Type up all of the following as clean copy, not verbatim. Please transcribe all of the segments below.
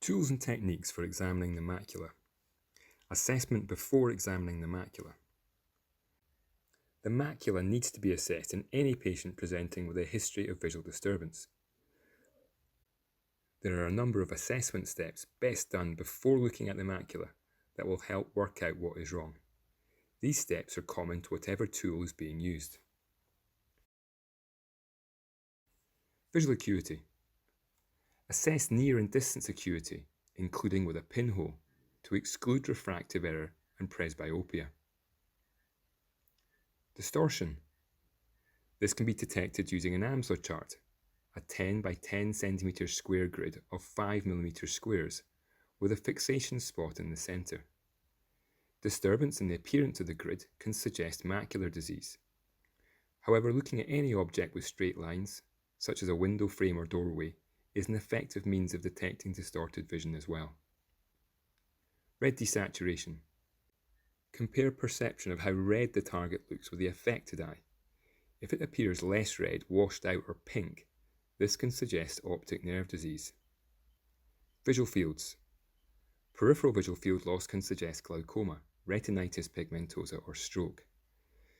Tools and techniques for examining the macula. Assessment before examining the macula. The macula needs to be assessed in any patient presenting with a history of visual disturbance. There are a number of assessment steps best done before looking at the macula that will help work out what is wrong. These steps are common to whatever tool is being used. Visual acuity. Assess near and distance acuity, including with a pinhole, to exclude refractive error and presbyopia. Distortion. This can be detected using an Amsler chart, a 10 by 10 cm square grid of 5 mm squares, with a fixation spot in the centre. Disturbance in the appearance of the grid can suggest macular disease. However, looking at any object with straight lines, such as a window frame or doorway, is an effective means of detecting distorted vision as well. Red desaturation. Compare perception of how red the target looks with the affected eye. If it appears less red, washed out or pink, this can suggest optic nerve disease. Visual fields. Peripheral visual field loss can suggest glaucoma, retinitis pigmentosa or stroke.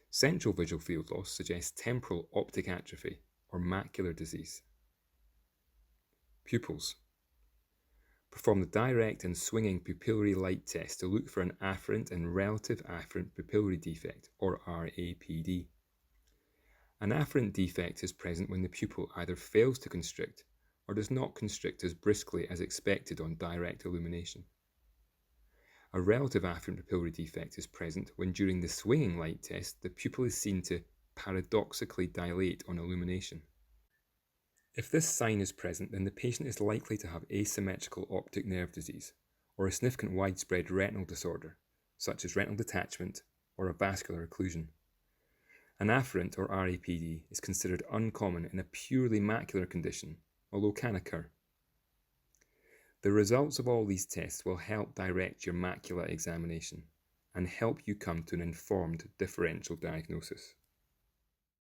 Central visual field loss suggests temporal optic atrophy or macular disease. Pupils. Perform the direct and swinging pupillary light test to look for an afferent and relative afferent pupillary defect, or RAPD. An afferent defect is present when the pupil either fails to constrict or does not constrict as briskly as expected on direct illumination. A relative afferent pupillary defect is present when during the swinging light test the pupil is seen to paradoxically dilate on illumination. If this sign is present, then the patient is likely to have asymmetrical optic nerve disease or a significant widespread retinal disorder, such as retinal detachment or a vascular occlusion. An afferent or RAPD is considered uncommon in a purely macular condition, although can occur. The results of all these tests will help direct your macula examination and help you come to an informed differential diagnosis.